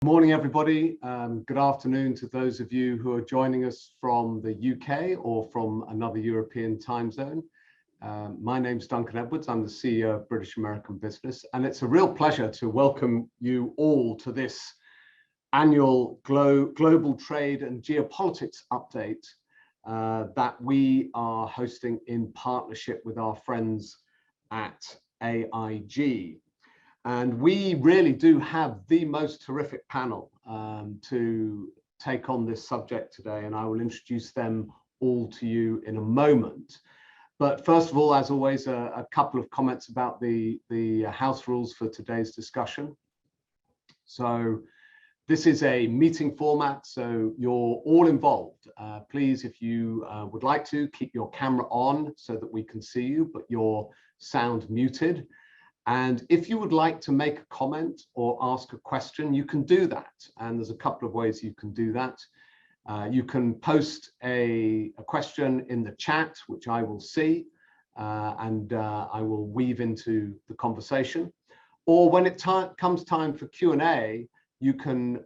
Morning, everybody. Good afternoon to those of you who are joining us from the UK or from another European time zone. My name's Duncan Edwards. I'm the CEO of British American Business, and it's a real pleasure to welcome you all to this annual Global Trade and Geopolitics update that we are hosting in partnership with our friends at AIG. And we really do have the most terrific panel to take on this subject today, and I will introduce them all to you in a moment. But first of all, as always, a couple of comments about the house rules for today's discussion. So this is a meeting format, so you're all involved. Please, if you would like to, keep your camera on so that we can see you, but your sound muted. And if you would like to make a comment or ask a question, you can do that. And there's a couple of ways you can do that. You can post a question in the chat, which I will see, and I will weave into the conversation. Or when it comes time for Q&A, you can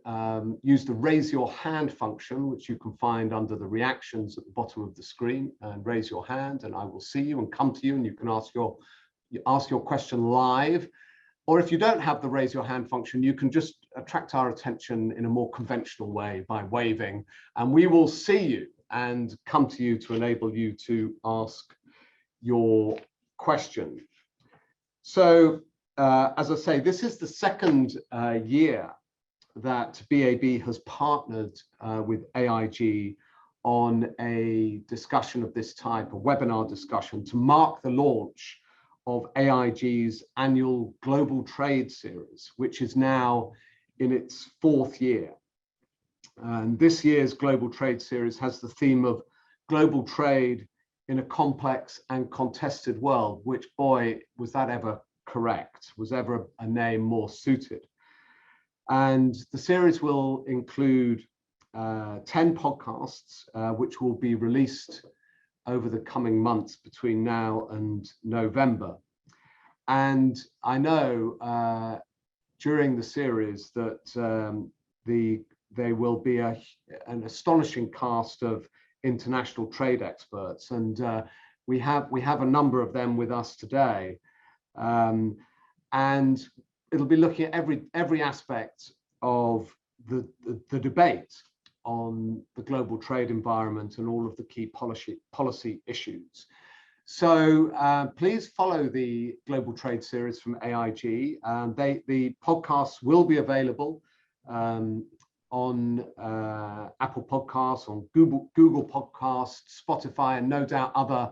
use the raise your hand function, which you can find under the reactions at the bottom of the screen, and raise your hand, and I will see you and come to you, and you can ask your question live. Or if you don't have the raise your hand function, you can just attract our attention in a more conventional way by waving, and we will see you and come to you to enable you to ask your question. So as I say, this is the second year that BAB has partnered with AIG on a discussion of this type, a webinar discussion, to mark the launch of AIG's annual Global Trade Series, which is now in its fourth year. And this year's Global Trade Series has the theme of global trade in a complex and contested world, which, boy, was that ever correct? Was ever a name more suited? And the series will include 10 podcasts, which will be released over the coming months between now and November. And I know during the series that there will be an astonishing cast of international trade experts, and we have a number of them with us today, and it'll be looking at every aspect of the debate on the global trade environment and all of the key policy issues. So please follow the Global Trade Series from AIG. The podcasts will be available on Apple Podcasts, on Google Podcasts, Spotify, and no doubt other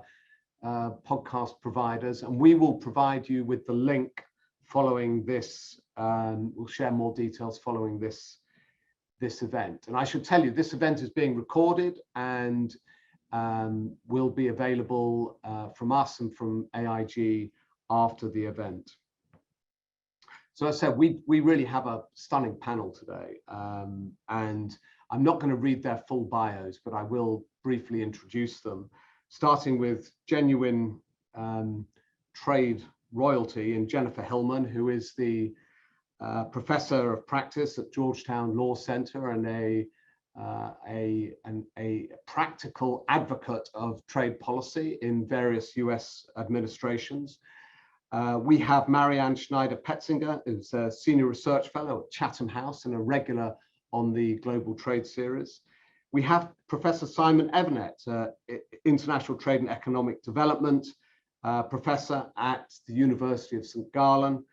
podcast providers. And we will provide you with the link following this. We'll share more details following this event. And I should tell you, this event is being recorded and will be available from us and from AIG after the event. So as I said, we really have a stunning panel today, and I'm not going to read their full bios, but I will briefly introduce them, starting with genuine trade royalty in Jennifer Hillman, who is the professor of practice at Georgetown Law Center and a practical advocate of trade policy in various US administrations. We have Marianne Schneider-Petzinger, who's a senior research fellow at Chatham House and a regular on the Global Trade Series. We have Professor Simon Everett, international trade and economic development professor at the University of St. Gallen.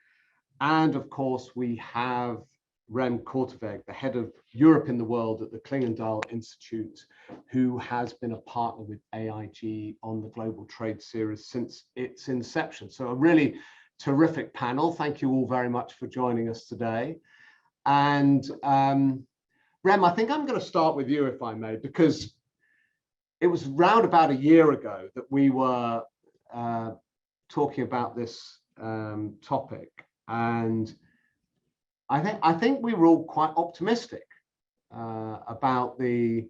And of course, we have Rem Korteweg, the head of Europe in the World at the Klingendahl Institute, who has been a partner with AIG on the Global Trade Series since its inception. So a really terrific panel. Thank you all very much for joining us today. And Rem, I think I'm going to start with you, if I may, because it was round about a year ago that we were talking about this topic. And I think we were all quite optimistic about the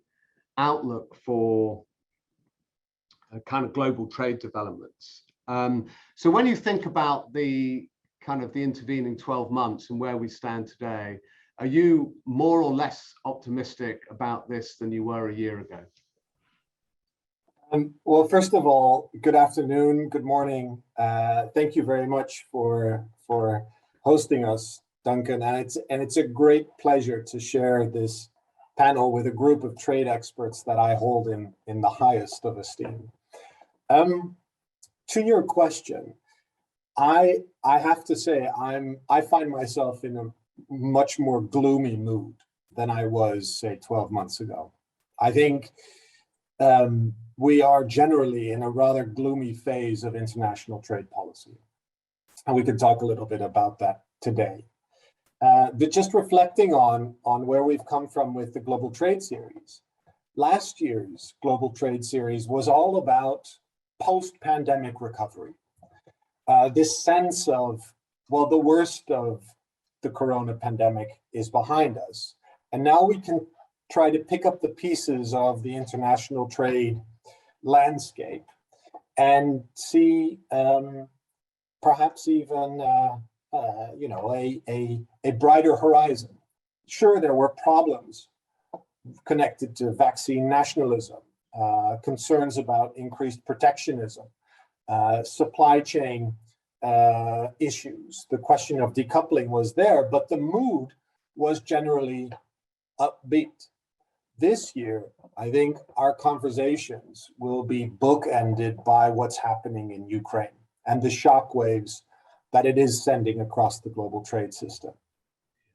outlook for kind of global trade developments. So when you think about the kind of the intervening 12 months and where we stand today, Are you more or less optimistic about this than you were a year ago? Well, first of all, good afternoon, good morning. Thank you very much for hosting us, Duncan. And it's a great pleasure to share this panel with a group of trade experts that I hold in the highest of esteem. To your question, I have to say I find myself in a much more gloomy mood than I was, say, 12 months ago. I think we are generally in a rather gloomy phase of international trade policy. And we can talk a little bit about that today. But just reflecting on where we've come from with the Global Trade Series. Last year's Global Trade Series was all about post-pandemic recovery. This sense of, well, the worst of the corona pandemic is behind us. And now we can try to pick up the pieces of the international trade landscape and see perhaps even a brighter horizon. Sure, there were problems connected to vaccine nationalism, concerns about increased protectionism, supply chain issues. The question of decoupling was there, but the mood was generally upbeat. This year, I think our conversations will be bookended by what's happening in Ukraine and the shockwaves that it is sending across the global trade system.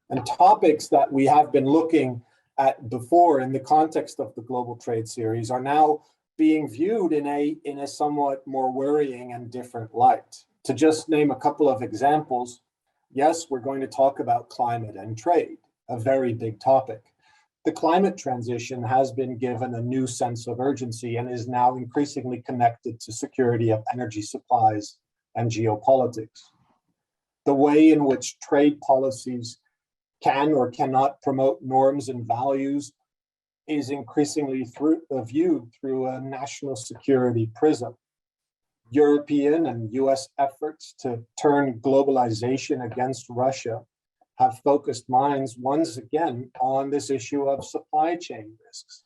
And topics that we have been looking at before in the context of the Global Trade Series are now being viewed in a somewhat more worrying and different light. To just name a couple of examples, yes, we're going to talk about climate and trade, a very big topic. The climate transition has been given a new sense of urgency and is now increasingly connected to security of energy supplies and geopolitics. The way in which trade policies can or cannot promote norms and values is increasingly viewed through a national security prism. European and US efforts to turn globalization against Russia have focused minds once again on this issue of supply chain risks.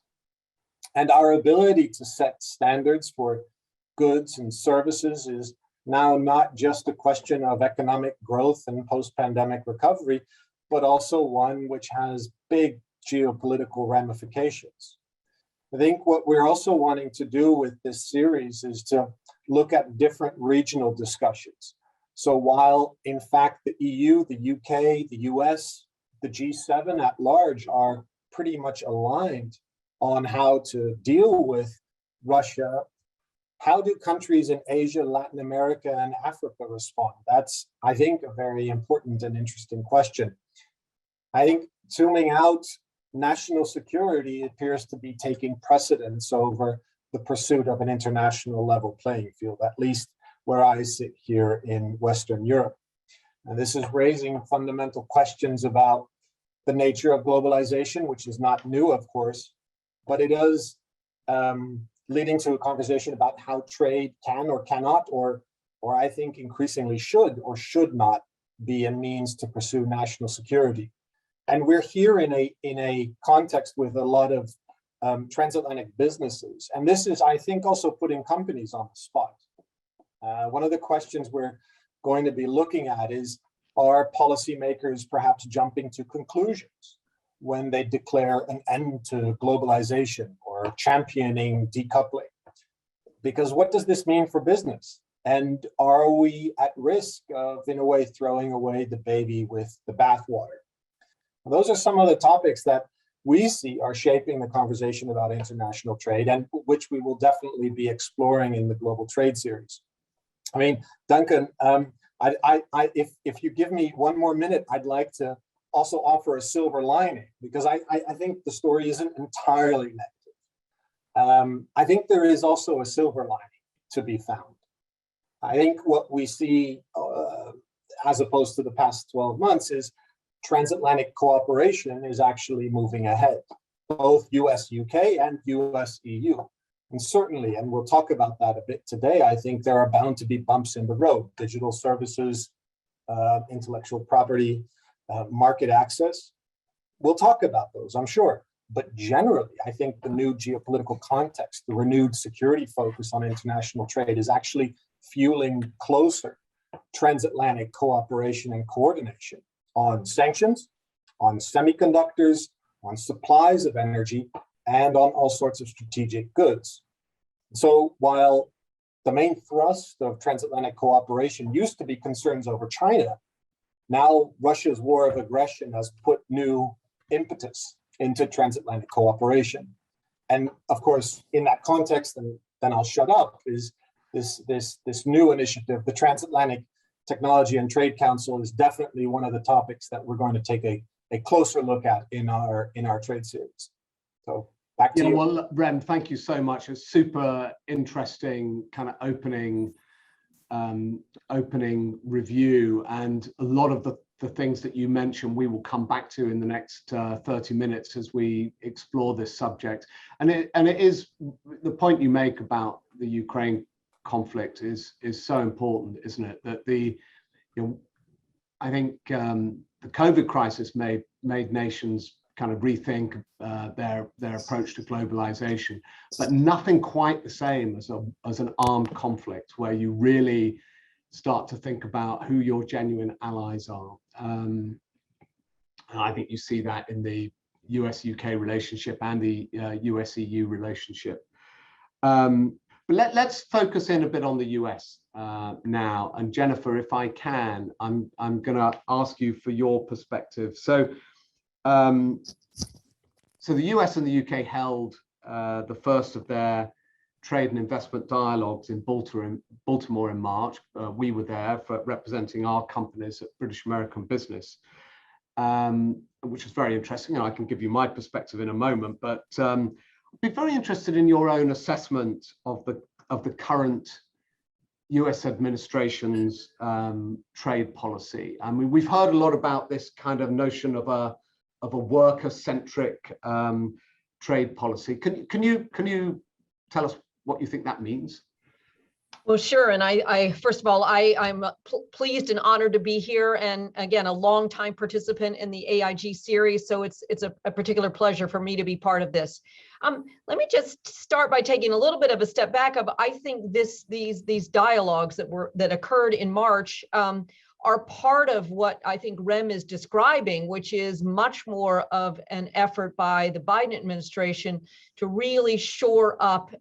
And our ability to set standards for goods and services is now not just a question of economic growth and post-pandemic recovery, but also one which has big geopolitical ramifications. I think what we're also wanting to do with this series is to look at different regional discussions. So while in fact the EU, the UK, the US, the G7 at large are pretty much aligned on how to deal with Russia, how do countries in Asia, Latin America, and Africa respond? That's, I think, a very important and interesting question. I think zooming out, national security appears to be taking precedence over the pursuit of an international level playing field, at least where I sit here in Western Europe. And this is raising fundamental questions about the nature of globalization, which is not new, of course, but it is leading to a conversation about how trade can or cannot, or I think increasingly should or should not be a means to pursue national security. And we're here in a context with a lot of transatlantic businesses. And this is, I think, also putting companies on the spot. One of the questions we're going to be looking at is, are policymakers perhaps jumping to conclusions when they declare an end to globalization or championing decoupling? Because what does this mean for business? And are we at risk of, in a way, throwing away the baby with the bathwater? Those are some of the topics that we see are shaping the conversation about international trade, and which we will definitely be exploring in the Global Trade Series. I mean, Duncan, if you give me one more minute, I'd like to also offer a silver lining, because I think the story isn't entirely negative. I think there is also a silver lining to be found. I think what we see, as opposed to the past 12 months, is transatlantic cooperation is actually moving ahead, both US-UK and US-EU. And certainly, and we'll talk about that a bit today, I think there are bound to be bumps in the road: digital services, intellectual property, market access. we'll talk about those, I'm sure. But generally, I think the new geopolitical context, the renewed security focus on international trade is actually fueling closer transatlantic cooperation and coordination on sanctions, on semiconductors, on supplies of energy, and on all sorts of strategic goods. So while the main thrust of transatlantic cooperation used to be concerns over China, now Russia's war of aggression has put new impetus into transatlantic cooperation. And of course, in that context, and then I'll shut up, is this new initiative, the Transatlantic Technology and Trade Council, is definitely one of the topics that we're going to take a closer look at in our trade series. So back to you. Well, Rem, thank you so much. It's super interesting kind of opening review, and a lot of the things that you mentioned we will come back to in the next 30 minutes as we explore this subject. And it is the point you make about the Ukraine conflict is so important, isn't it? That I think the COVID crisis made nations kind of rethink their approach to globalization, but nothing quite the same as an armed conflict where you really start to think about who your genuine allies are. And I think you see that in the US-UK relationship and the US-EU relationship. But let's focus in a bit on the US now. And Jennifer, if I can, I'm going to ask you for your perspective. So the US and the UK held the first of their trade and investment dialogues in Baltimore in March. We were there for representing our companies at British American Business, which is very interesting. And I can give you my perspective in a moment, but I'd be very interested in your own assessment of the current US administration's trade policy. I mean, we've heard a lot about this kind of notion of a worker-centric trade policy. Can you tell us what you think that means? Well, sure. And I first of all, I'm pleased and honored to be here. And again, a longtime participant in the AIG series. So it's a particular pleasure for me to be part of this. Let me just start by taking a little bit of a step back. I think these dialogues that occurred in March are part of what I think Rem is describing, which is much more of an effort by the Biden administration to really shore up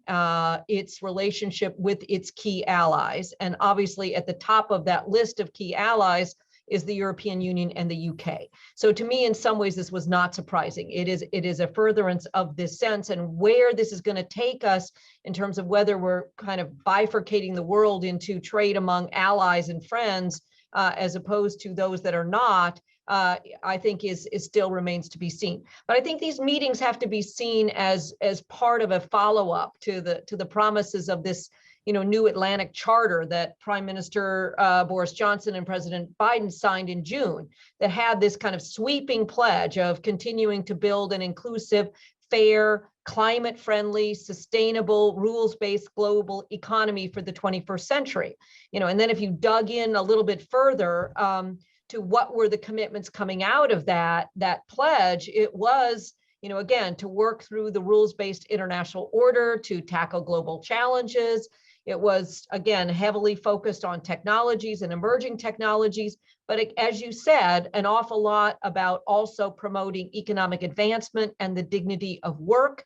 its relationship with its key allies. And obviously at the top of that list of key allies is the European Union and the UK. So to me, in some ways, this was not surprising. It is a furtherance of this sense, and where this is going to take us in terms of whether we're kind of bifurcating the world into trade among allies and friends, as opposed to those that are not, I think is still remains to be seen. But I think these meetings have to be seen as part of a follow-up to the promises of this new Atlantic Charter that Prime Minister Boris Johnson and President Biden signed in June, that had this kind of sweeping pledge of continuing to build an inclusive, fair, climate-friendly, sustainable, rules-based global economy for the 21st century. And then if you dug in a little bit further to what were the commitments coming out of that pledge, it was, again, to work through the rules-based international order, to tackle global challenges. It was, again, heavily focused on technologies and emerging technologies, but as you said, an awful lot about also promoting economic advancement and the dignity of work,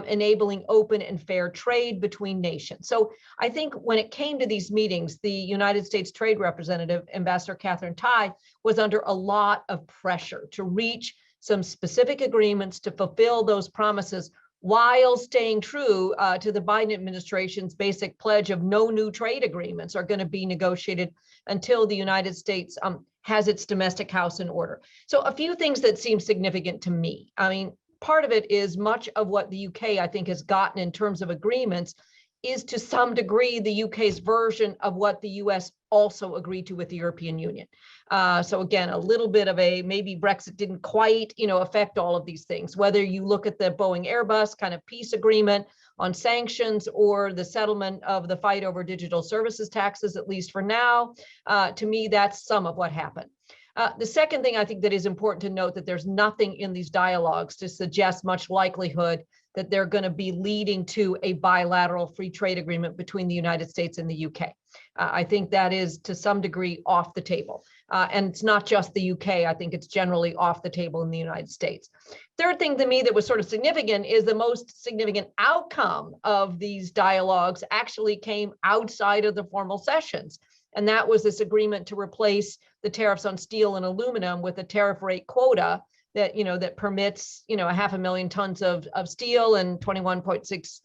enabling open and fair trade between nations. So I think when it came to these meetings, the United States Trade Representative, Ambassador Catherine Tai, was under a lot of pressure to reach some specific agreements to fulfill those promises while staying true to the Biden administration's basic pledge of no new trade agreements are going to be negotiated until the United States has its domestic house in order. So a few things that seem significant to me. I mean, part of it is much of what the UK, I think, has gotten in terms of agreements is to some degree the UK's version of what the US also agreed to with the European Union. So again, a little bit of maybe Brexit didn't quite, affect all of these things, whether you look at the Boeing Airbus kind of peace agreement on sanctions or the settlement of the fight over digital services taxes, at least for now. To me, that's some of what happened. The second thing I think that is important to note that there's nothing in these dialogues to suggest much likelihood that they're going to be leading to a bilateral free trade agreement between the United States and the UK. I think that is to some degree off the table. And it's not just the UK, I think it's generally off the table in the United States. Third thing to me that was sort of significant is the most significant outcome of these dialogues actually came outside of the formal sessions. And that was this agreement to replace the tariffs on steel and aluminum with a tariff rate quota that, that permits, 500,000 tons of steel and 21.6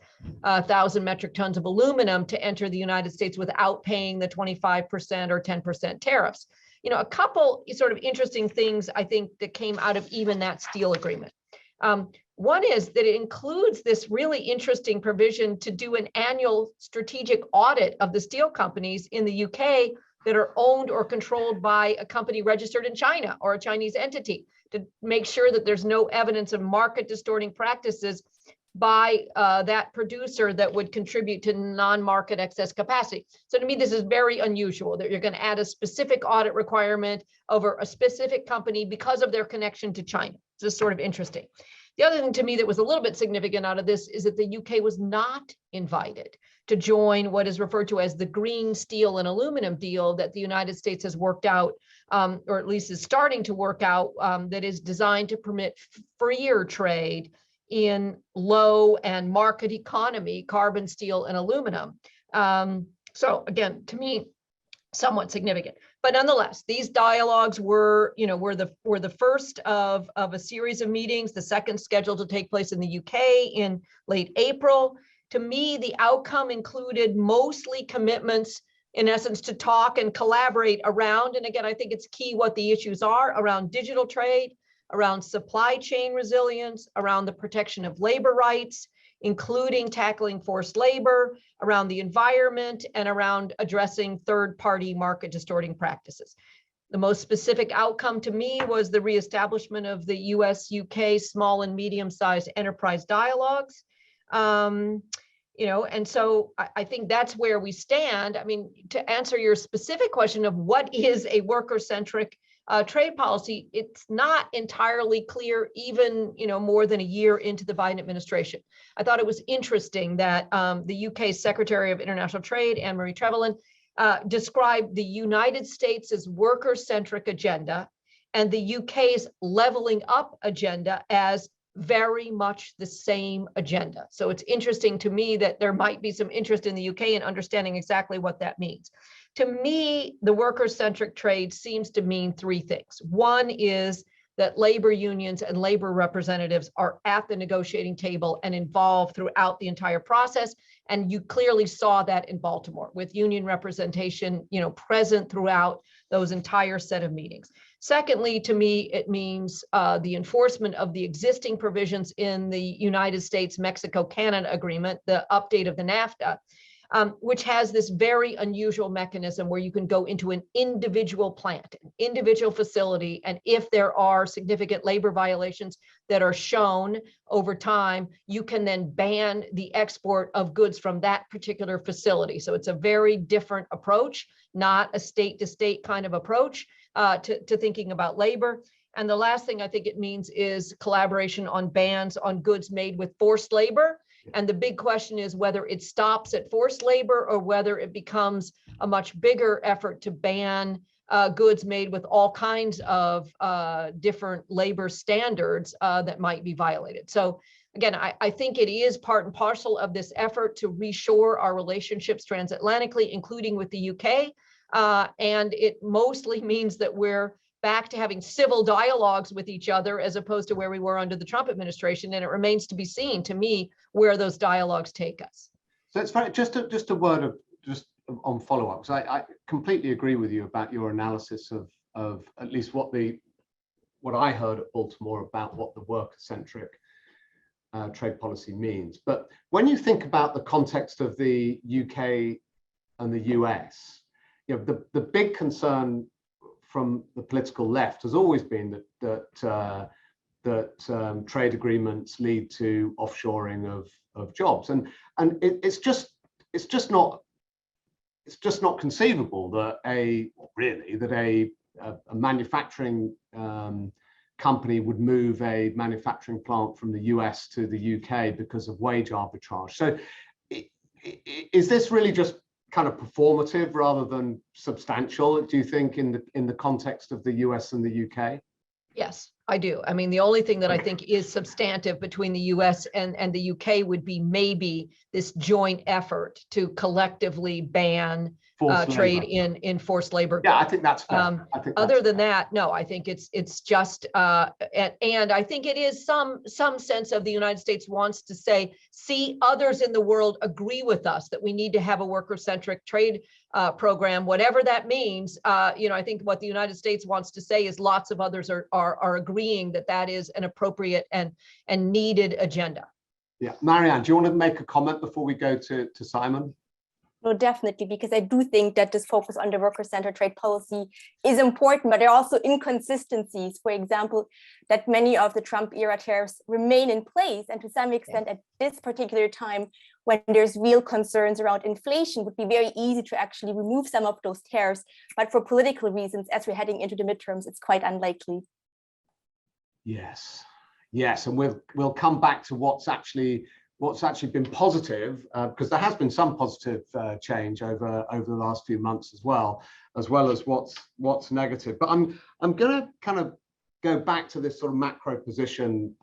thousand metric tons of aluminum to enter the United States without paying the 25% or 10% tariffs. A couple sort of interesting things, I think, that came out of even that steel agreement. One is that it includes this really interesting provision to do an annual strategic audit of the steel companies in the UK that are owned or controlled by a company registered in China or a Chinese entity, to make sure that there's no evidence of market distorting practices by that producer that would contribute to non-market excess capacity. So to me, this is very unusual that you're going to add a specific audit requirement over a specific company because of their connection to China. This is sort of interesting. The other thing to me that was a little bit significant out of this is that the UK was not invited to join what is referred to as the green steel and aluminum deal that the United States has worked out, or at least is starting to work out, that is designed to permit freer trade in low and market economy carbon steel and aluminum. So again, to me, somewhat significant. But nonetheless, these dialogues were the first of a series of meetings, the second scheduled to take place in the UK in late April. To me, the outcome included mostly commitments, in essence, to talk and collaborate around, and again, I think it's key what the issues are, around digital trade, around supply chain resilience, around the protection of labor rights, including tackling forced labor, around the environment, and around addressing third-party market distorting practices. The most specific outcome to me was the reestablishment of the US-UK small and medium-sized enterprise dialogues. And so I think that's where we stand. I mean, to answer your specific question of what is a worker-centric trade policy, it's not entirely clear, even more than a year into the Biden administration. I thought it was interesting that the UK's Secretary of International Trade, Anne-Marie Trevelyan, described the United States' worker-centric agenda and the UK's leveling up agenda as very much the same agenda. So it's interesting to me that there might be some interest in the UK in understanding exactly what that means. To me, the worker-centric trade seems to mean three things. One is that labor unions and labor representatives are at the negotiating table and involved throughout the entire process. And you clearly saw that in Baltimore with union representation, present throughout those entire set of meetings. Secondly, to me, it means the enforcement of the existing provisions in the United States-Mexico-Canada agreement, the update of the NAFTA, which has this very unusual mechanism where you can go into an individual plant, an individual facility, and if there are significant labor violations that are shown over time, you can then ban the export of goods from that particular facility. So it's a very different approach, not a state-to-state kind of approach to thinking about labor. And the last thing I think it means is collaboration on bans on goods made with forced labor. And the big question is whether it stops at forced labor or whether it becomes a much bigger effort to ban goods made with all kinds of different labor standards that might be violated. So again, I think it is part and parcel of this effort to reshore our relationships transatlantically, including with the UK. And it mostly means that we're back to having civil dialogues with each other as opposed to where we were under the Trump administration. And it remains to be seen, to me, where those dialogues take us. So it's very, just a word on follow-ups. I completely agree with you about your analysis of at least what I heard at Baltimore about what the worker-centric trade policy means. But when you think about the context of the UK and the US, the big concern from the political left has always been that trade agreements lead to offshoring of jobs, and it's just not conceivable that a a manufacturing company would move a manufacturing plant from the US to the UK because of wage arbitrage. So is this really just kind of performative rather than substantial, do you think, in the context of the US and the UK? Yes, I do. I mean, the only thing that I think is substantive between the US and the UK would be maybe this joint effort to collectively ban trade in forced labor. Yeah, I think that's fair. Other than that, no, I think it's just, and I think it is some sense of the United States wants to say, see, others in the world agree with us that we need to have a worker-centric trade program, whatever that means. I think what the United States wants to say is lots of others are agreeing that is an appropriate and needed agenda. Yeah, Marianne, do you want to make a comment before we go to Simon? No, definitely, because I do think that this focus on the worker-centered trade policy is important, but there are also inconsistencies. For example, that many of the Trump era tariffs remain in place, and to some extent at this particular time, when there's real concerns around inflation, would be very easy to actually remove some of those tariffs. But for political reasons, as we're heading into the midterms, it's quite unlikely. Yes, and we'll come back to what's actually been positive, because there has been some positive change over the last few months as well as what's negative. But I'm going to kind of go back to this sort of macro position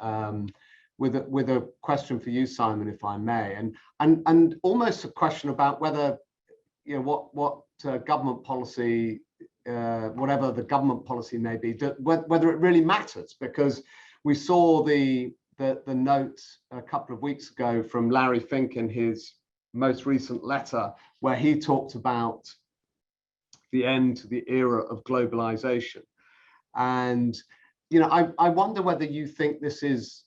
with a question for you, Simon, if I may, and almost a question about whether what government policy, whatever the government policy may be, whether it really matters, because we saw the note a couple of weeks ago from Larry Fink in his most recent letter, where he talked about the end to the era of globalization. And, I wonder whether you think this is,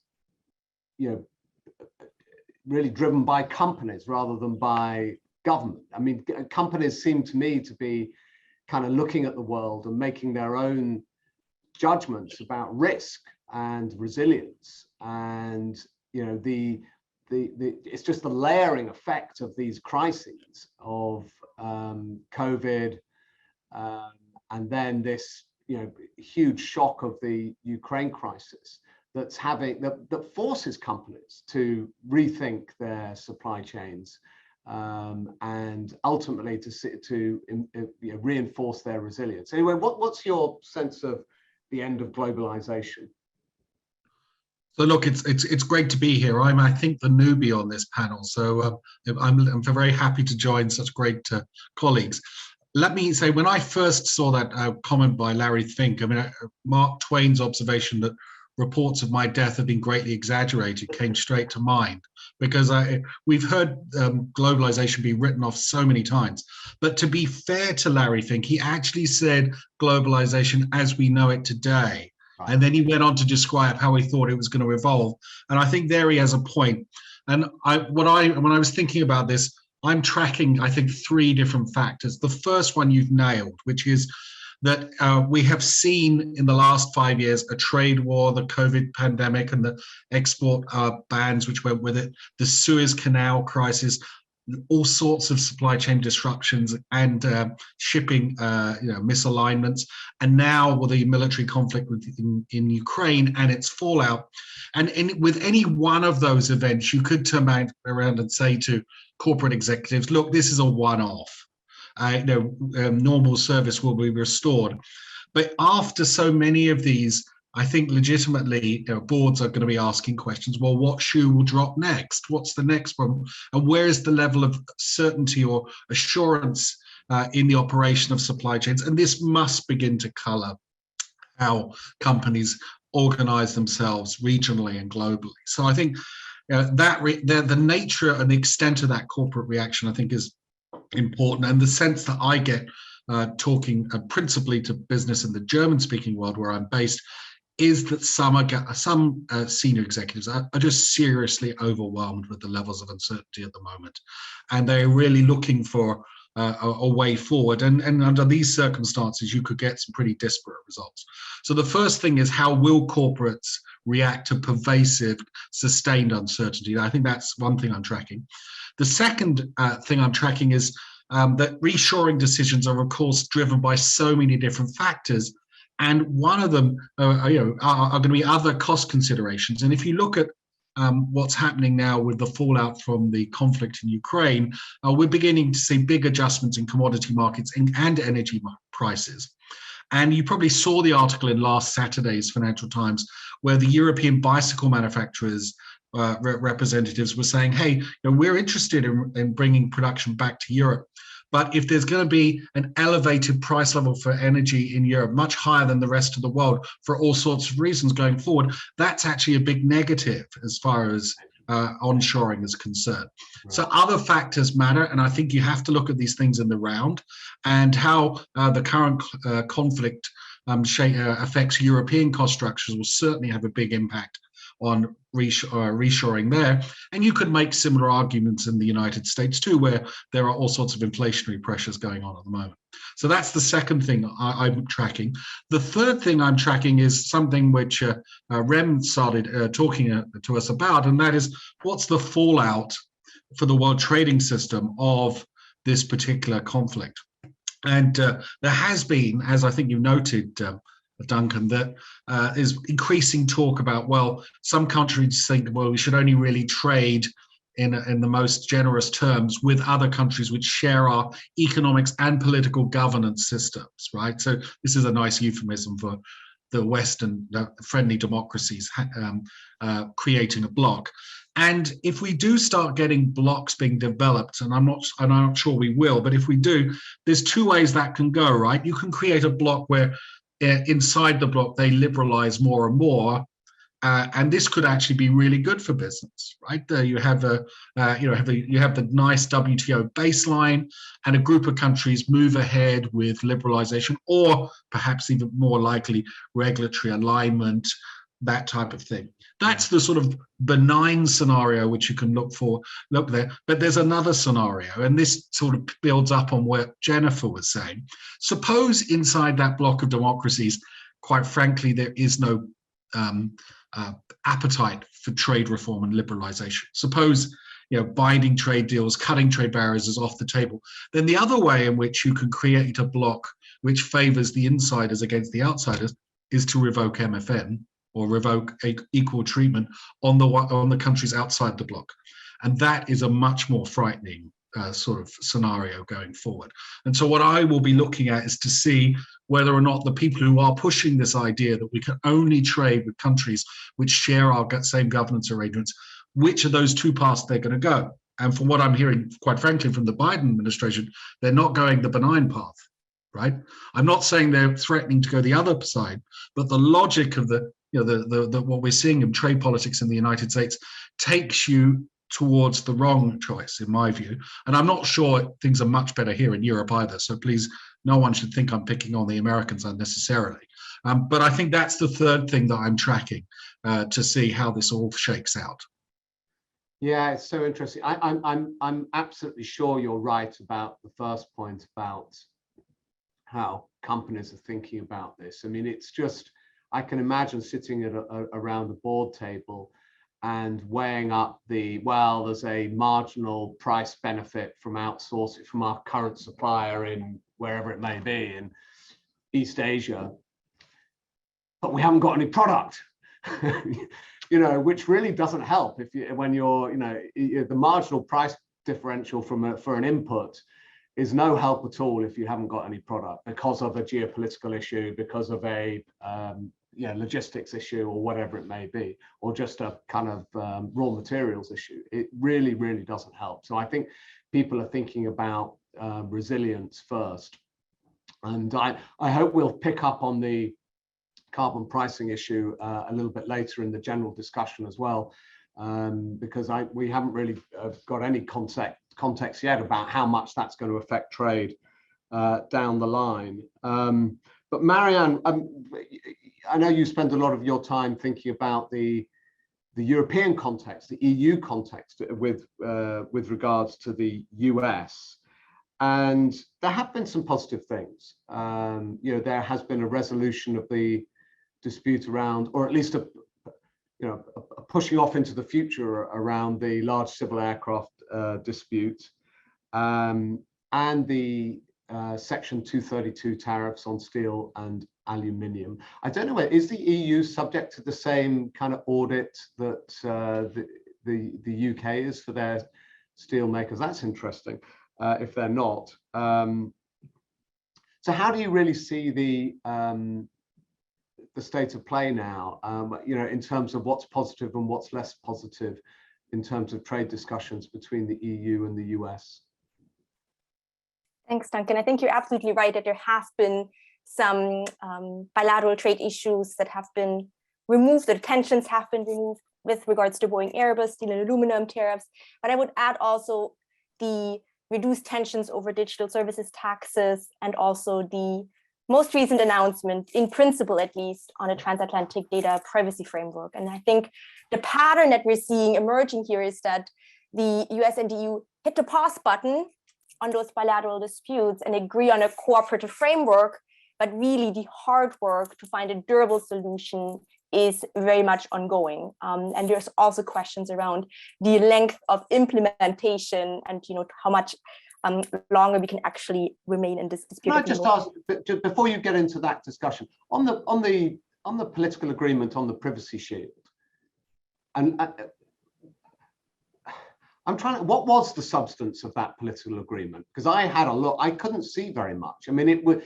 really driven by companies rather than by government. I mean, companies seem to me to be kind of looking at the world and making their own judgments about risk and resilience, and it's just the layering effect of these crises of COVID, and then this huge shock of the Ukraine crisis that forces companies to rethink their supply chains, and ultimately to reinforce their resilience. Anyway, what's your sense of the end of globalization? So look, it's great to be here. I'm, I think, the newbie on this panel, so I'm very happy to join such great colleagues. Let me say, when I first saw that comment by Larry Fink, I mean, Mark Twain's observation that reports of my death have been greatly exaggerated came straight to mind, because we've heard globalization be written off so many times. But to be fair to Larry Fink, he actually said globalization as we know it today. And then he went on to describe how he thought it was going to evolve. And I think there he has a point. And when I was thinking about this, I'm tracking, I think, 3 different factors. The first one you've nailed, which is that we have seen in the last 5 years a trade war, the COVID pandemic and the export bans which went with it, the Suez Canal crisis, all sorts of supply chain disruptions and shipping misalignments, and now with the military conflict in Ukraine and its fallout. And with any one of those events, you could turn around and say to corporate executives, look, this is a one-off. Normal service will be restored. But after so many of these, I think legitimately boards are going to be asking questions. Well, what shoe will drop next? What's the next one? And where is the level of certainty or assurance in the operation of supply chains? And this must begin to color how companies organize themselves regionally and globally. So I think the nature and the extent of that corporate reaction, I think, is important. And the sense that I get talking principally to business in the German-speaking world where I'm based is that some senior executives are just seriously overwhelmed with the levels of uncertainty at the moment. And they're really looking for a way forward. And under these circumstances, you could get some pretty disparate results. So the first thing is, how will corporates react to pervasive, sustained uncertainty? I think that's one thing I'm tracking. The second thing I'm tracking is that reshoring decisions are, of course, driven by so many different factors. And one of them are going to be other cost considerations. And if you look at what's happening now with the fallout from the conflict in Ukraine, we're beginning to see big adjustments in commodity markets and energy prices. And you probably saw the article in last Saturday's Financial Times, where the European bicycle manufacturers representatives were saying, hey, we're interested in bringing production back to Europe. But if there's going to be an elevated price level for energy in Europe, much higher than the rest of the world for all sorts of reasons going forward, that's actually a big negative as far as onshoring is concerned. Right. So other factors matter, and I think you have to look at these things in the round, and how the current conflict affects European cost structures will certainly have a big impact on reshoring there. And you could make similar arguments in the United States too, where there are all sorts of inflationary pressures going on at the moment. So that's the second thing I'm tracking. The third thing I'm tracking is something which Rem started talking to us about, and that is what's the fallout for the world trading system of this particular conflict. And there has been, as I think you noted, Duncan, that is increasing talk about, well, some countries think, well, we should only really trade in the most generous terms with other countries which share our economics and political governance systems, right? So this is a nice euphemism for the Western friendly democracies creating a bloc. And if we do start getting blocks being developed, and I'm not sure we will, but if we do, there's two ways that can go, right? You can create a bloc where inside the bloc they liberalize more and more, and this could actually be really good for business, right? You have the nice WTO baseline, and a group of countries move ahead with liberalization, or perhaps even more likely regulatory alignment, that type of thing. That's the sort of benign scenario which you can look there. But there's another scenario, and this sort of builds up on what Jennifer was saying. Suppose inside that block of democracies, quite frankly, there is no appetite for trade reform and liberalization. Suppose binding trade deals, cutting trade barriers is off the table. Then the other way in which you can create a bloc which favors the insiders against the outsiders is to revoke MFN, or revoke equal treatment on the countries outside the bloc. And that is a much more frightening sort of scenario going forward. And so what I will be looking at is to see whether or not the people who are pushing this idea that we can only trade with countries which share our same governance arrangements, which of those two paths they're going to go. And from what I'm hearing, quite frankly, from the Biden administration, they're not going the benign path, right? I'm not saying they're threatening to go the other side, but the logic of what we're seeing in trade politics in the United States takes you towards the wrong choice, in my view. And I'm not sure things are much better here in Europe either. So please, no one should think I'm picking on the Americans unnecessarily. But I think that's the third thing that I'm tracking to see how this all shakes out. Yeah, it's so interesting. I'm absolutely sure you're right about the first point about how companies are thinking about this. I mean, it's just, I can imagine sitting around the board table and weighing up there's a marginal price benefit from outsourcing from our current supplier in wherever it may be in East Asia, but we haven't got any product, which really doesn't help when you're, the marginal price differential for an input is no help at all if you haven't got any product because of a geopolitical issue, because of a logistics issue or whatever it may be, or just a kind of raw materials issue. It really, really doesn't help. So I think people are thinking about resilience first. And I hope we'll pick up on the carbon pricing issue a little bit later in the general discussion as well, because we haven't really got any context yet about how much that's going to affect trade down the line. But Marianne, I know you spend a lot of your time thinking about the European context, the EU context with regards to the US, and there have been some positive things. There has been a resolution of the dispute around, or at least a pushing off into the future around the large civil aircraft dispute. and the Section 232 tariffs on steel and aluminium. I don't know, is the EU subject to the same kind of audit that the UK is for their steel makers? That's interesting, if they're not. So how do you really see the state of play now, you know, in terms of what's positive and what's less positive in terms of trade discussions between the EU and the US? Thanks, Duncan. I think you're absolutely right that there have been some bilateral trade issues that have been removed, the tensions have been removed with regards to Boeing Airbus, steel and aluminum tariffs. But I would add also the reduced tensions over digital services taxes, and also the most recent announcement, in principle at least, on a transatlantic data privacy framework. And I think the pattern that we're seeing emerging here is that the US and the EU hit the pause button on those bilateral disputes and agree on a cooperative framework, but really the hard work to find a durable solution is very much ongoing. And there's also questions around the length of implementation and, you know, how much longer we can actually remain in this dispute. Can I just ask, before you get into that discussion, on the political agreement on the privacy shield, and I'm trying to, what was the substance of that political agreement? Because I had a look, I couldn't see very much. I mean, it was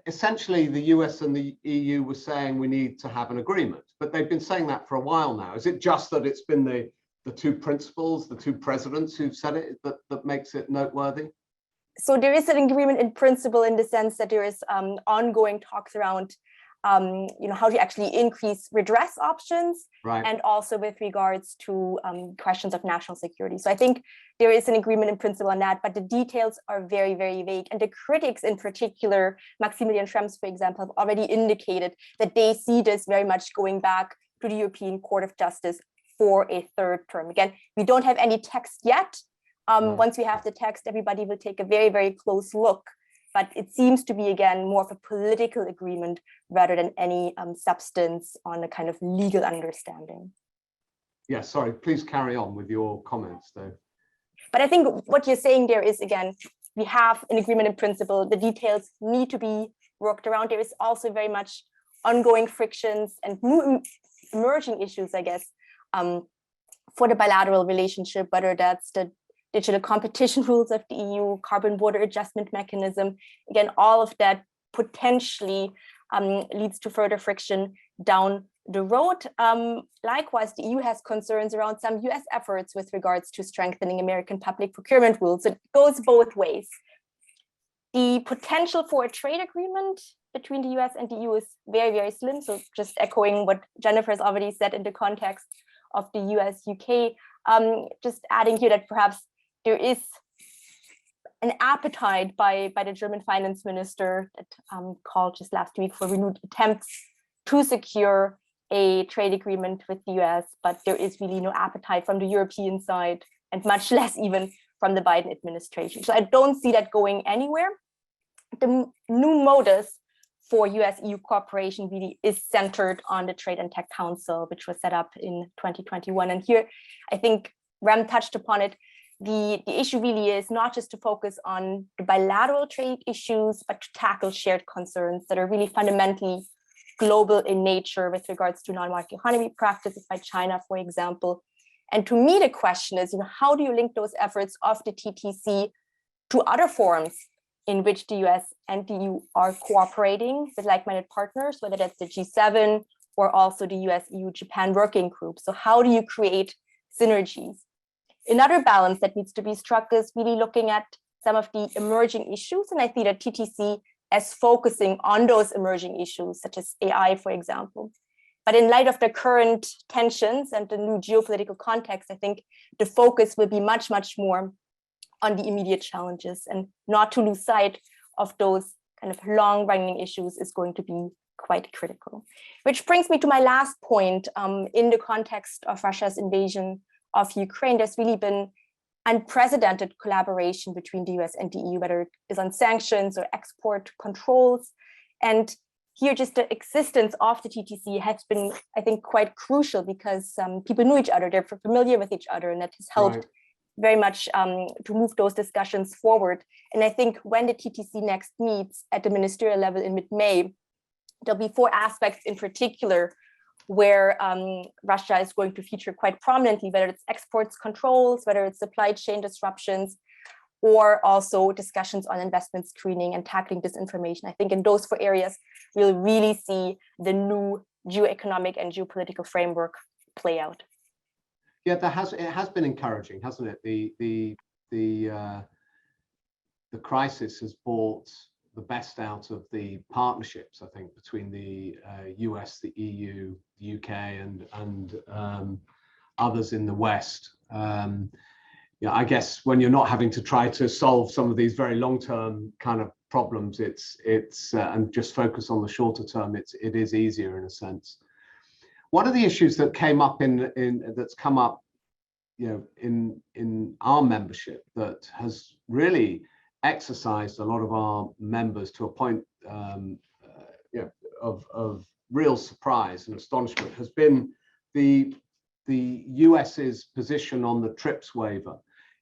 essentially the US and the EU were saying we need to have an agreement, but they've been saying that for a while now. Is it just that it's been the two principals, the two presidents who've said it that makes it noteworthy? So there is an agreement in principle in the sense that there is ongoing talks around you know, how to actually increase redress options, right, and also with regards to questions of national security. So I think there is an agreement in principle on that, but the details are very, very vague. And the critics in particular, Maximilian Schrems, for example, have already indicated that they see this very much going back to the European Court of Justice for a third term. Again, we don't have any text yet. No. Once we have the text, everybody will take a very, very close look. But it seems to be, again, more of a political agreement rather than any substance on a kind of legal understanding. Yeah, sorry, please carry on with your comments though. But I think what you're saying there is, again, we have an agreement in principle. The details need to be worked around. There is also very much ongoing frictions and emerging issues, I guess, for the bilateral relationship, whether that's the digital competition rules of the EU, carbon border adjustment mechanism. Again, all of that potentially leads to further friction down the road. Likewise, the EU has concerns around some US efforts with regards to strengthening American public procurement rules. It goes both ways. The potential for a trade agreement between the US and the EU is very, very slim. So just echoing what Jennifer has already said in the context of the US-UK, just adding here that perhaps there is an appetite by the German finance minister that called just last week for renewed attempts to secure a trade agreement with the US, but there is really no appetite from the European side, and much less even from the Biden administration. So I don't see that going anywhere. The new modus for US-EU cooperation really is centered on the Trade and Tech Council, which was set up in 2021. And here, I think Ram touched upon it. The issue really is not just to focus on the bilateral trade issues, but to tackle shared concerns that are really fundamentally global in nature with regards to non-market economy practices by China, for example. And to me, the question is, how do you link those efforts of the TTC to other forums in which the US and the EU are cooperating with like-minded partners, whether that's the G7 or also the US-EU-Japan working group? So how do you create synergies? Another balance that needs to be struck is really looking at some of the emerging issues. And I see that TTC as focusing on those emerging issues, such as AI, for example. But in light of the current tensions and the new geopolitical context, I think the focus will be much, much more on the immediate challenges, and not to lose sight of those kind of long-running issues is going to be quite critical. Which brings me to my last point. In the context of Russia's invasion of Ukraine, there's really been unprecedented collaboration between the US and the EU, whether it is on sanctions or export controls. And here, just the existence of the TTC has been, I think, quite crucial, because people knew each other, they're familiar with each other, and that has helped very much to move those discussions forward. And I think when the TTC next meets at the ministerial level in mid-May, there'll be 4 aspects in particular where Russia is going to feature quite prominently, whether it's exports controls, whether it's supply chain disruptions, or also discussions on investment screening and tackling disinformation. I think in those 4 areas, we'll really see the new geoeconomic and geopolitical framework play out. Yeah, it has been encouraging, hasn't it? The crisis has brought the best out of the partnerships, I think, between the US, the EU, the UK, and others in the West. Yeah, I guess when you're not having to try to solve some of these very long-term kind of problems, it's and just focus on the shorter term, it is easier in a sense. One of the issues that came up that's come up, you know, in our membership that has really exercised a lot of our members to a point you know, of real surprise and astonishment has been the US's position on the TRIPS waiver,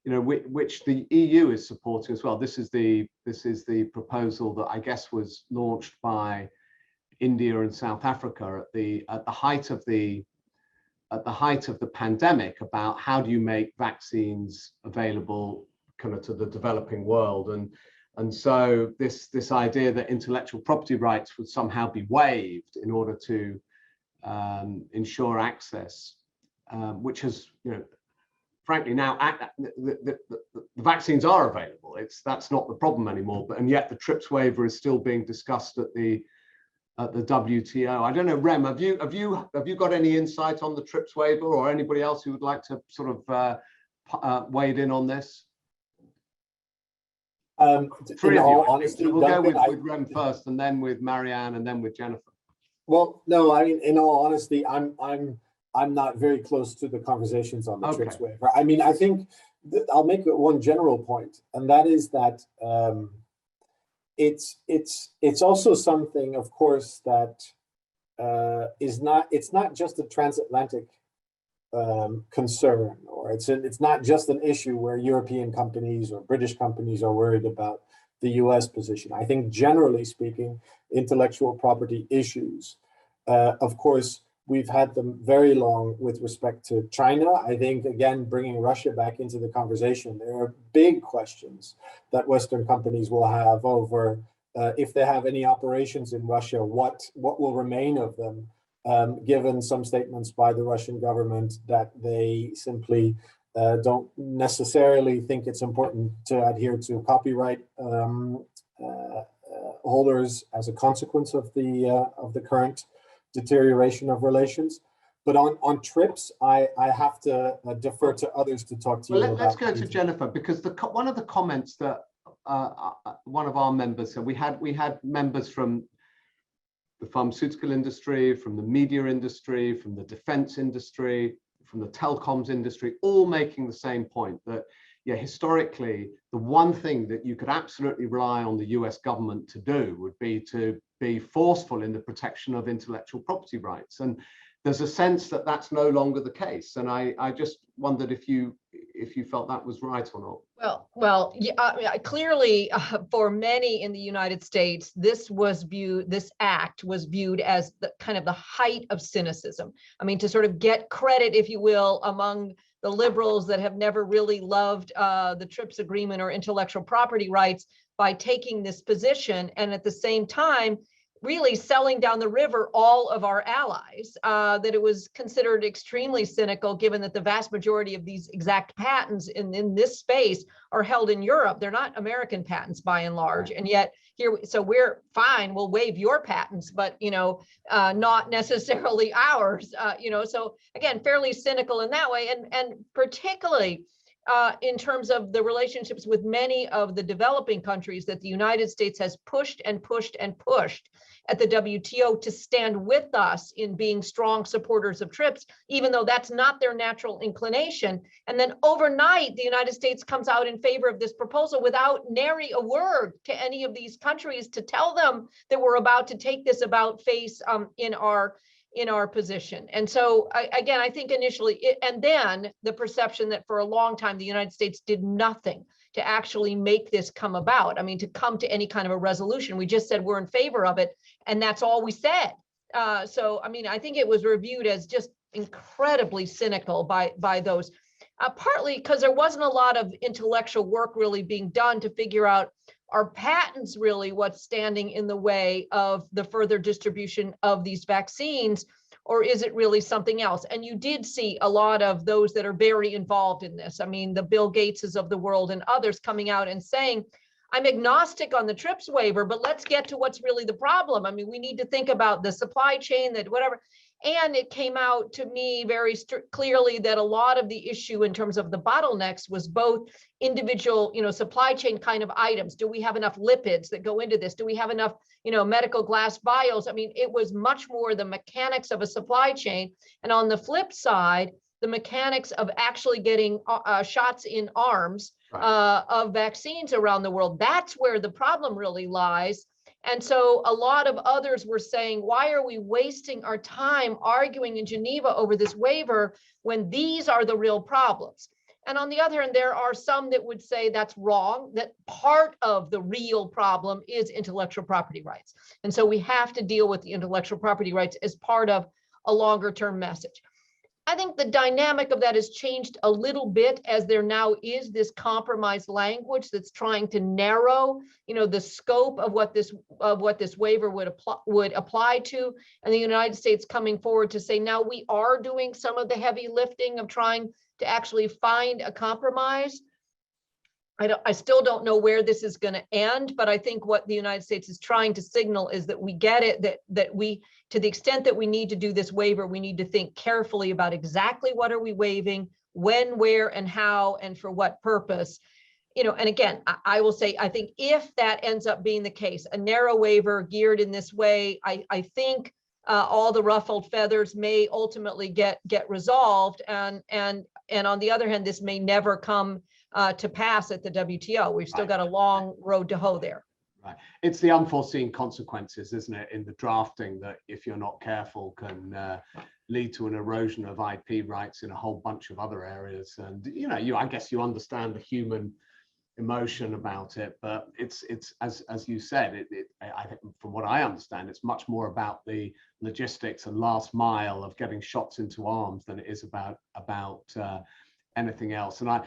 you know, which the EU is supporting as well. This is the proposal that I guess was launched by India and South Africa at the height of the pandemic, about how do you make vaccines available kind of to the developing world, and so this idea that intellectual property rights would somehow be waived in order to ensure access, which has, you know, frankly now the vaccines are available. That's not the problem anymore, and yet the TRIPS waiver is still being discussed at the WTO. I don't know, Rem, have you got any insight on the TRIPS waiver, or anybody else who would like to sort of wade in on this? Three of you. Honesty, we'll go with Rem first, and then with Marianne, and then with Jennifer. Well, no, I mean, in all honesty, I'm not very close to the conversations on the TRIPS waiver. I mean, I think I'll make one general point, and that is that it's also something, of course, that it's not just a transatlantic concern, or it's not just an issue where European companies or British companies are worried about the US position. I think generally speaking, intellectual property issues, of course, we've had them very long with respect to China. I think, again, bringing Russia back into the conversation, there are big questions that Western companies will have over if they have any operations in Russia, what will remain of them, given some statements by the Russian government that they simply don't necessarily think it's important to adhere to copyright holders as a consequence of the current deterioration of relations. But on TRIPS, I have to defer to others to talk to you about. Let's go to Jennifer, because one of the comments that one of our members said, we had members from the pharmaceutical industry, from the media industry, from the defense industry, from the telecoms industry, all making the same point that, yeah, historically, the one thing that you could absolutely rely on the US government to do would be to be forceful in the protection of intellectual property rights. And there's a sense that that's no longer the case. And I just wondered if you felt that was right or not. Well, yeah, clearly for many in the United States, this act was viewed as the kind of the height of cynicism. I mean, to sort of get credit, if you will, among the liberals that have never really loved the TRIPS agreement or intellectual property rights by taking this position, and at the same time, really selling down the river all of our allies, that it was considered extremely cynical, given that the vast majority of these exact patents in this space are held in Europe. They're not American patents by and large. And yet here, so we're fine, we'll waive your patents, but, you know, not necessarily ours, you know, so again, fairly cynical in that way. And particularly in terms of the relationships with many of the developing countries that the United States has pushed and pushed and pushed at the WTO to stand with us in being strong supporters of TRIPS, even though that's not their natural inclination. And then overnight, the United States comes out in favor of this proposal without nary a word to any of these countries to tell them that we're about to take this about face in our in our position. And so again, I think initially, and then the perception that for a long time, the United States did nothing to actually make this come about. I mean, to come to any kind of a resolution. We just said we're in favor of it, and that's all we said. So, I mean, I think it was reviewed as just incredibly cynical by those, partly because there wasn't a lot of intellectual work really being done to figure out, are patents really what's standing in the way of the further distribution of these vaccines, or is it really something else? And you did see a lot of those that are very involved in this. I mean, the Bill Gateses of the world and others coming out and saying, I'm agnostic on the TRIPS waiver, but let's get to what's really the problem. I mean, we need to think about the supply chain, that whatever. And it came out to me very clearly that a lot of the issue in terms of the bottlenecks was both individual, supply chain kind of items. Do we have enough lipids that go into this? Do we have enough, medical glass vials? I mean, it was much more the mechanics of a supply chain. And on the flip side, the mechanics of actually getting shots in arms of vaccines around the world. That's where the problem really lies. And so a lot of others were saying, why are we wasting our time arguing in Geneva over this waiver when these are the real problems? And on the other hand, there are some that would say that's wrong, that part of the real problem is intellectual property rights. And so we have to deal with the intellectual property rights as part of a longer term message. I think the dynamic of that has changed a little bit as there now is this compromise language that's trying to narrow, the scope of what this waiver would apply to, and the United States coming forward to say now we are doing some of the heavy lifting of trying to actually find a compromise. I still don't know where this is going to end, but I think what the United States is trying to signal is that we get it, that we, to the extent that we need to do this waiver, we need to think carefully about exactly what are we waiving, when, where, and how, and for what purpose. And again, I will say, I think if that ends up being the case, a narrow waiver geared in this way, I think all the ruffled feathers may ultimately get resolved, and on the other hand, this may never come to pass at the WTO. We've still got a long road to hoe there. Right. It's the unforeseen consequences, isn't it, in the drafting that, if you're not careful, can lead to an erosion of IP rights in a whole bunch of other areas. And I guess you understand the human emotion about it, but it's as you said, I think from what I understand, it's much more about the logistics and last mile of getting shots into arms than it is about anything else. And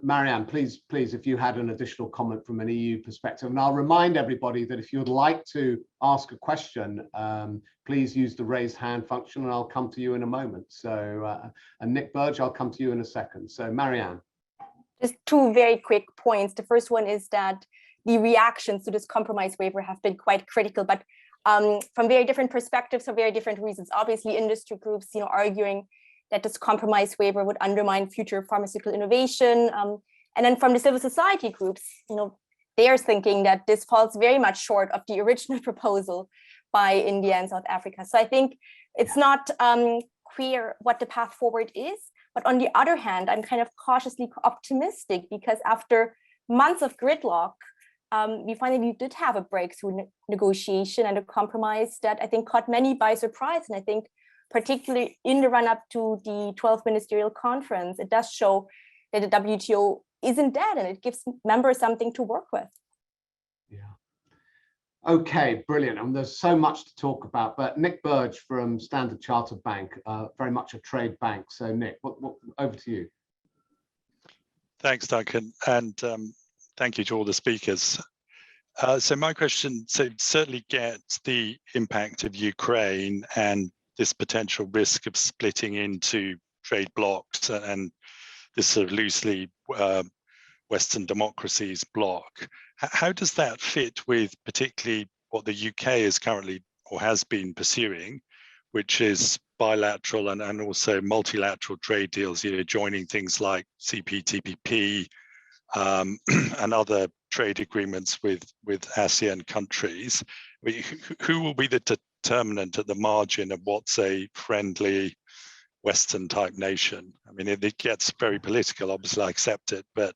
Marianne, please, if you had an additional comment from an EU perspective, and I'll remind everybody that if you would like to ask a question, please use the raised hand function, and I'll come to you in a moment. So, and Nick Burge, I'll come to you in a second. So, Marianne. Just two very quick points. The first one is that the reactions to this compromise waiver have been quite critical, but from very different perspectives for very different reasons. Obviously, industry groups, arguing that this compromise waiver would undermine future pharmaceutical innovation. And then from the civil society groups, they are thinking that this falls very much short of the original proposal by India and South Africa. So I think it's not clear what the path forward is. But on the other hand, I'm kind of cautiously optimistic, because after months of gridlock, we finally did have a breakthrough negotiation and a compromise that I think caught many by surprise. And I think particularly in the run-up to the 12th ministerial conference, it does show that the WTO isn't dead, and it gives members something to work with. Yeah. Okay, brilliant. And there's so much to talk about, but Nick Burge from Standard Chartered Bank, very much a trade bank. So Nick, over to you. Thanks, Duncan, and thank you to all the speakers. So my question, certainly gets the impact of Ukraine and this potential risk of splitting into trade blocs and this sort of loosely Western democracies bloc. How does that fit with particularly what the UK is currently or has been pursuing, which is bilateral and also multilateral trade deals, joining things like CPTPP and other trade agreements with ASEAN countries? Who will be the determinant at the margin of what's a friendly Western type nation? I mean, it gets very political, obviously I accept it, but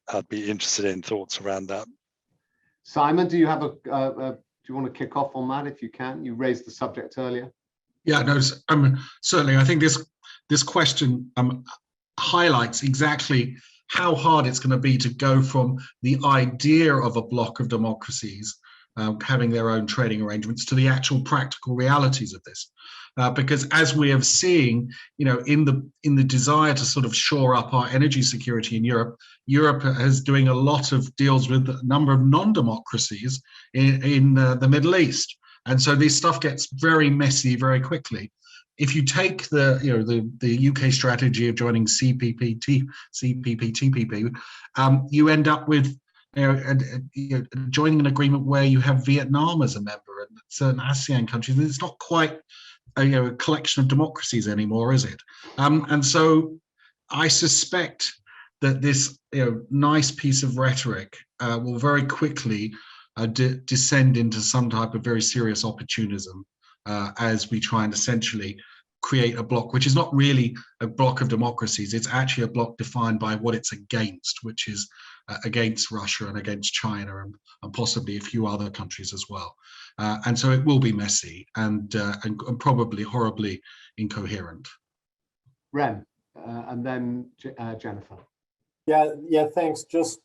I'd be interested in thoughts around that. Simon, do you have you want to kick off on that if you can? You raised the subject earlier. Yeah, no, certainly. I think this question highlights exactly how hard it's going to be to go from the idea of a bloc of democracies having their own trading arrangements to the actual practical realities of this. Because as we have seen, in the desire to sort of shore up our energy security in Europe, Europe is doing a lot of deals with a number of non-democracies in the Middle East. And so this stuff gets very messy very quickly. If you take the UK strategy of joining CPP, TPP, you end up with joining an agreement where you have Vietnam as a member and certain ASEAN countries. It's not quite a collection of democracies anymore, is it? And so I suspect that this nice piece of rhetoric will very quickly descend into some type of very serious opportunism as we try and essentially create a bloc, which is not really a bloc of democracies. It's actually a bloc defined by what it's against, which is against Russia and against China and possibly a few other countries as well. And so it will be messy and probably horribly incoherent. Ren, and then Jennifer. Yeah, thanks. Just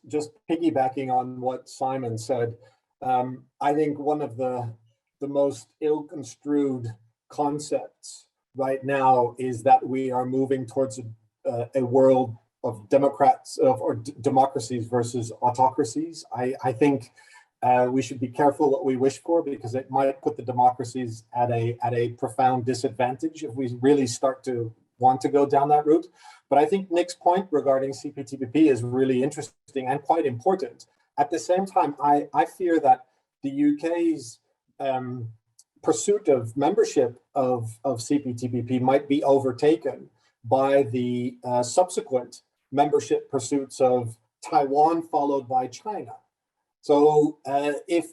piggybacking on what Simon said, I think one of the most ill-construed concepts right now is that we are moving towards a world of democracies versus autocracies. I think we should be careful what we wish for, because it might put the democracies at a profound disadvantage if we really start to want to go down that route. But I think Nick's point regarding CPTPP is really interesting and quite important. At the same time, I fear that the UK's pursuit of membership of CPTPP might be overtaken by the subsequent membership pursuits of Taiwan, followed by China. So if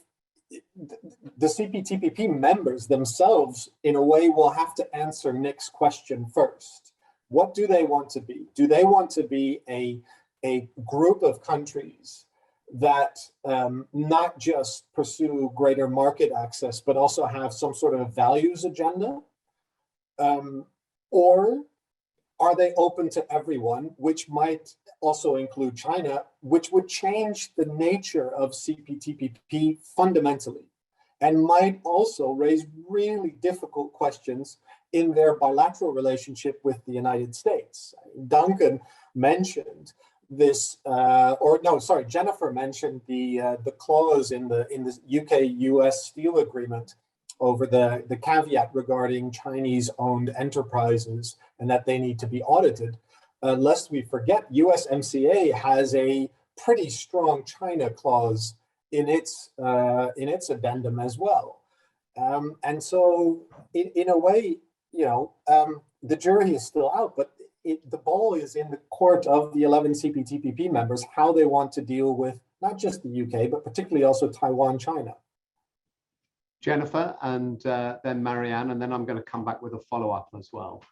the CPTPP members themselves, in a way, will have to answer Nick's question first. What do they want to be? Do they want to be a group of countries that not just pursue greater market access, but also have some sort of values agenda? Or are they open to everyone, which might also include China, which would change the nature of CPTPP fundamentally, and might also raise really difficult questions in their bilateral relationship with the United States? Duncan mentioned this, Jennifer mentioned the clause in the UK-US steel agreement over the caveat regarding Chinese-owned enterprises and that they need to be audited. Lest we forget, USMCA has a pretty strong China clause in its addendum as well. And so, in a way, the jury is still out, but the ball is in the court of the 11 CPTPP members, how they want to deal with not just the UK, but particularly also Taiwan, China. Jennifer, and then Marianne, and then I'm going to come back with a follow-up as well.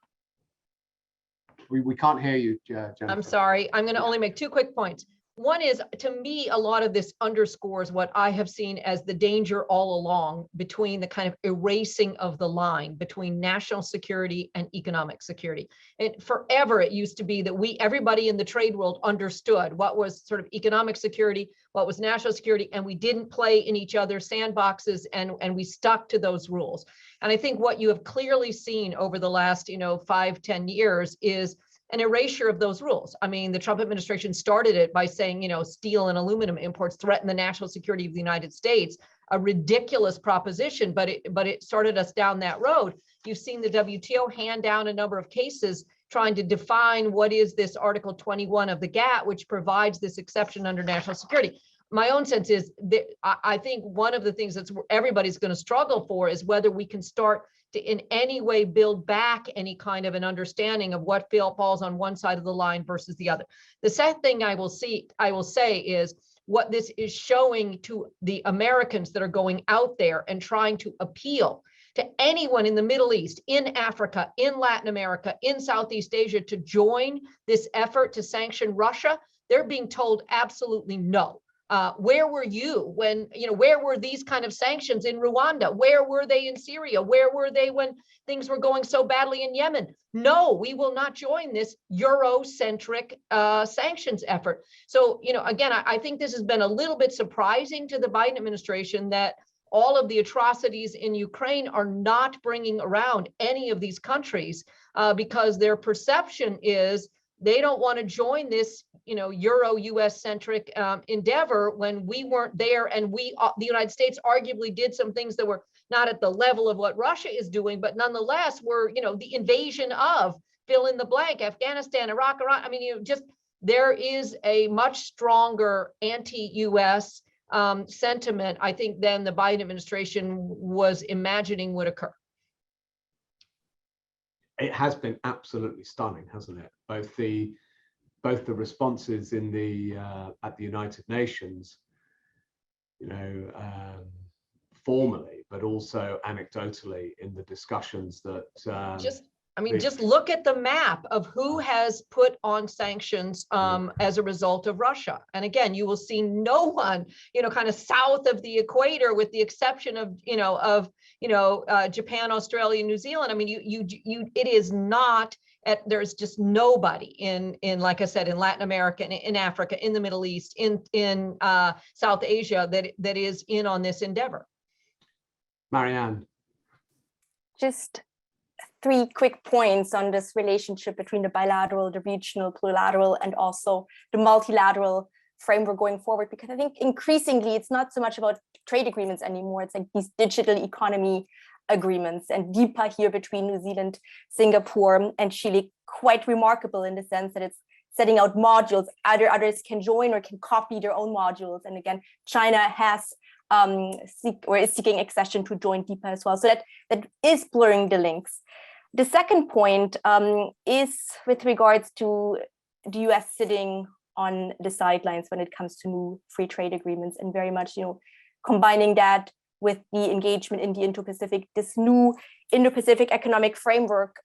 We can't hear you, Jennifer. I'm sorry. I'm going to only make two quick points. One is, to me, a lot of this underscores what I have seen as the danger all along between the kind of erasing of the line between national security and economic security. And forever it used to be that everybody in the trade world understood what was sort of economic security, what was national security, and we didn't play in each other's sandboxes, and we stuck to those rules. And I think what you have clearly seen over the last 5-10 years is an erasure of those rules. I mean, the Trump administration started it by saying, steel and aluminum imports threaten the national security of the United States, a ridiculous proposition, but it started us down that road. You've seen the WTO hand down a number of cases trying to define what is this Article 21 of the GATT, which provides this exception under national security. My own sense is that I think one of the things that everybody's going to struggle for is whether we can start to in any way build back any kind of an understanding of what falls on one side of the line versus the other. The second thing I will say is what this is showing to the Americans that are going out there and trying to appeal to anyone in the Middle East, in Africa, in Latin America, in Southeast Asia to join this effort to sanction Russia. They're being told absolutely no. Where were you when, where were these kind of sanctions in Rwanda? Where were they in Syria? Where were they when things were going so badly in Yemen? No, we will not join this Eurocentric sanctions effort. So, again, I think this has been a little bit surprising to the Biden administration that all of the atrocities in Ukraine are not bringing around any of these countries because their perception is they don't want to join this, Euro-US centric endeavor when we weren't there, and the United States arguably did some things that were not at the level of what Russia is doing, but nonetheless were, the invasion of fill in the blank, Afghanistan, Iraq, Iran. I mean, there is a much stronger anti-US sentiment, I think, than the Biden administration was imagining would occur. It has been absolutely stunning, hasn't it? Both the responses in at the United Nations, formally, but also anecdotally in the discussions that just look at the map of who has put on sanctions as a result of Russia. And again, you will see no one, kind of south of the equator, with the exception of, Japan, Australia, New Zealand. I mean, it is not there's just nobody in, like I said, in Latin America, in Africa, in the Middle East, in South Asia that is in on this endeavor. Marianne. Just 3 quick points on this relationship between the bilateral, the regional, plurilateral, and also the multilateral framework going forward, because I think increasingly it's not so much about trade agreements anymore. It's like these digital economy agreements, and DIPA here between New Zealand, Singapore, and Chile, quite remarkable in the sense that it's setting out modules. Either others can join or can copy their own modules. And again, China has is seeking accession to join DIPA as well. So that is blurring the links. The second point is with regards to the US sitting on the sidelines when it comes to new free trade agreements, and very much, combining that with the engagement in the Indo-Pacific, this new Indo-Pacific economic framework.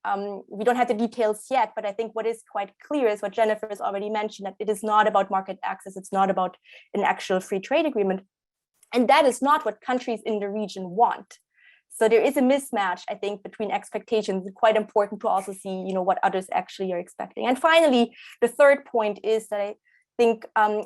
We don't have the details yet, but I think what is quite clear is what Jennifer has already mentioned, that it is not about market access. It's not about an actual free trade agreement. And that is not what countries in the region want. So there is a mismatch, I think, between expectations. It's quite important to also see, what others actually are expecting. And finally, the third point is that I think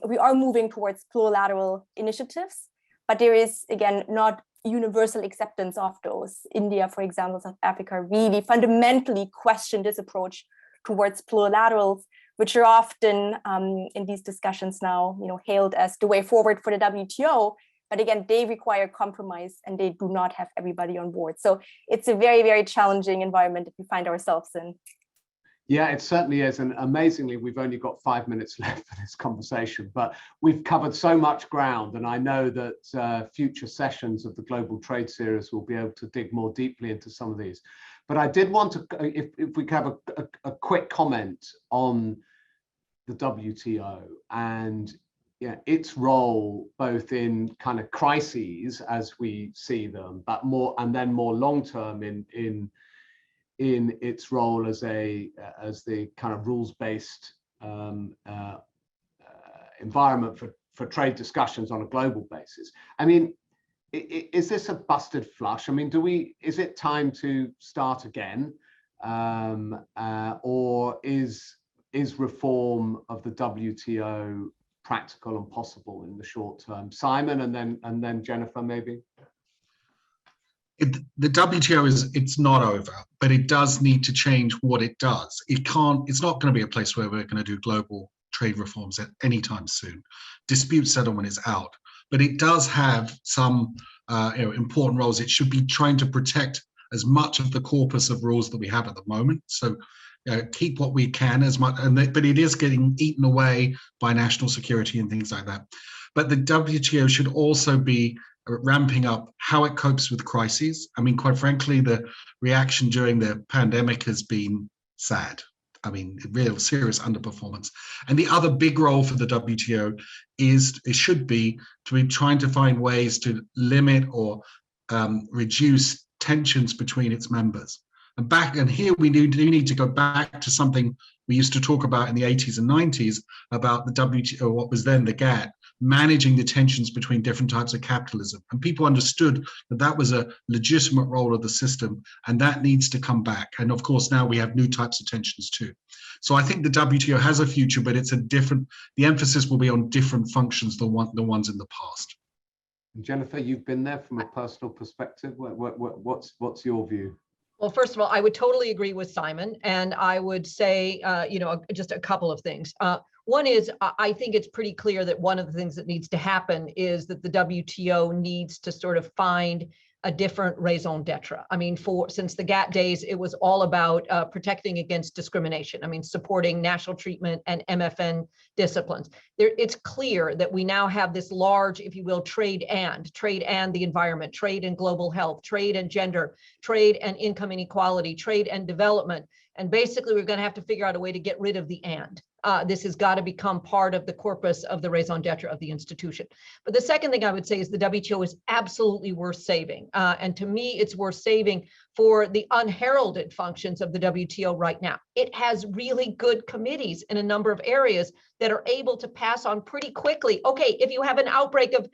we are moving towards plurilateral initiatives, but there is, again, not universal acceptance of those. India, for example, South Africa really fundamentally question this approach towards plurilaterals, which are often in these discussions now, hailed as the way forward for the WTO. But again, they require compromise, and they do not have everybody on board. So it's a very, very challenging environment that we find ourselves in. Yeah, it certainly is. And amazingly, we've only got 5 minutes left for this conversation, but we've covered so much ground. And I know that future sessions of the Global Trade Series will be able to dig more deeply into some of these. But I did want to, if we could have a quick comment on the WTO and its role both in kind of crises as we see them, but more long term in its role as the kind of rules-based environment for trade discussions on a global basis. I mean, is this a busted flush? I mean, is it time to start again, or is reform of the WTO practical and possible in the short term? Simon, and then Jennifer, maybe. The WTO it's not over, but it does need to change what it does. It's not going to be a place where we're going to do global trade reforms at any time soon. Dispute settlement is out, but it does have some important roles. It should be trying to protect as much of the corpus of rules that we have at the moment. So keep what we can as much, but it is getting eaten away by national security and things like that. But the WTO should also be ramping up how it copes with crises. I mean, quite frankly, the reaction during the pandemic has been sad. I mean, real serious underperformance. And the other big role for the WTO should be to be trying to find ways to limit or reduce tensions between its members. And here we do need to go back to something we used to talk about in the 80s and 90s about the WTO, what was then the GATT, managing the tensions between different types of capitalism. And people understood that that was a legitimate role of the system, and that needs to come back. And of course, now we have new types of tensions too. So I think the WTO has a future, but it's a different, the emphasis will be on different functions than the ones in the past. Jennifer, you've been there from a personal perspective. What's your view? Well, first of all, I would totally agree with Simon, and I would say, just a couple of things. One is, I think it's pretty clear that one of the things that needs to happen is that the WTO needs to sort of find a different raison d'etre. I mean, since the GATT days, it was all about protecting against discrimination. I mean, supporting national treatment and MFN disciplines. It's clear that we now have this large, if you will, trade and the environment, trade and global health, trade and gender, trade and income inequality, trade and development. And basically, we're going to have to figure out a way to get rid of the and. This has got to become part of the corpus of the raison d'etre of the institution. But the second thing I would say is the WTO is absolutely worth saving. And to me, it's worth saving for the unheralded functions of the WTO right now. It has really good committees in a number of areas that are able to pass on pretty quickly. Okay, if you have an outbreak of,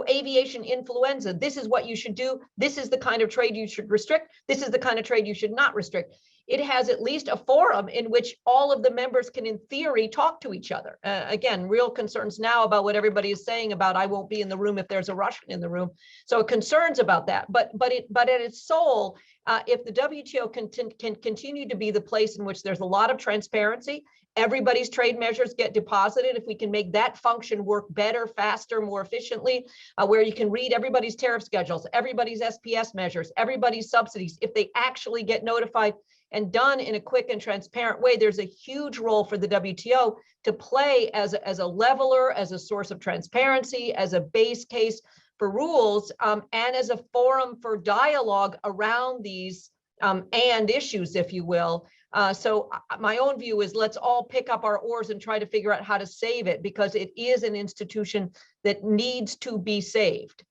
aviation influenza, this is what you should do. This is the kind of trade you should restrict. This is the kind of trade you should not restrict. It has at least a forum in which all of the members can, in theory, talk to each other. Again, real concerns now about what everybody is saying about I won't be in the room if there's a Russian in the room. So concerns about that. But at its soul, if the WTO can continue to be the place in which there's a lot of transparency, everybody's trade measures get deposited. If we can make that function work better, faster, more efficiently, where you can read everybody's tariff schedules, everybody's SPS measures, everybody's subsidies, if they actually get notified and done in a quick and transparent way, there's a huge role for the WTO to play as a leveler, as a source of transparency, as a base case for rules, and as a forum for dialogue around these and issues, if you will. So my own view is let's all pick up our oars and try to figure out how to save it, because it is an institution that needs to be saved.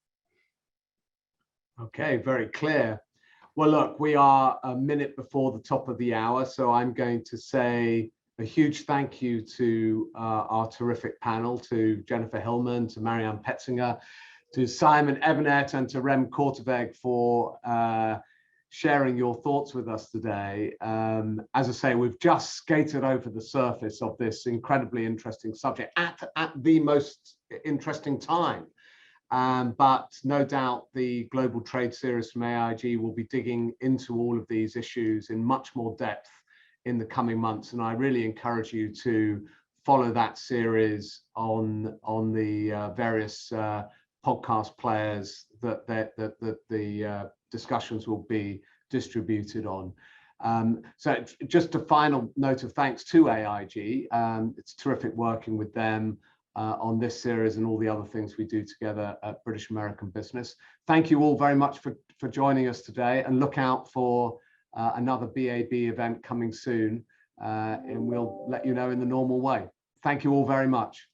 Okay, very clear. Well, look, we are a minute before the top of the hour, so I'm going to say a huge thank you to our terrific panel, to Jennifer Hillman, to Marianne Petzinger, to Simon Ebenet, and to Rem Korteweg for sharing your thoughts with us today. As I say, we've just skated over the surface of this incredibly interesting subject at the most interesting time. But no doubt the Global Trade Series from AIG will be digging into all of these issues in much more depth in the coming months. And I really encourage you to follow that series on the various podcast players that the discussions will be distributed on. So just a final note of thanks to AIG. It's terrific working with them on this series and all the other things we do together at British American Business. Thank you all very much for joining us today, and look out for another BAB event coming soon, and we'll let you know in the normal way. Thank you all very much.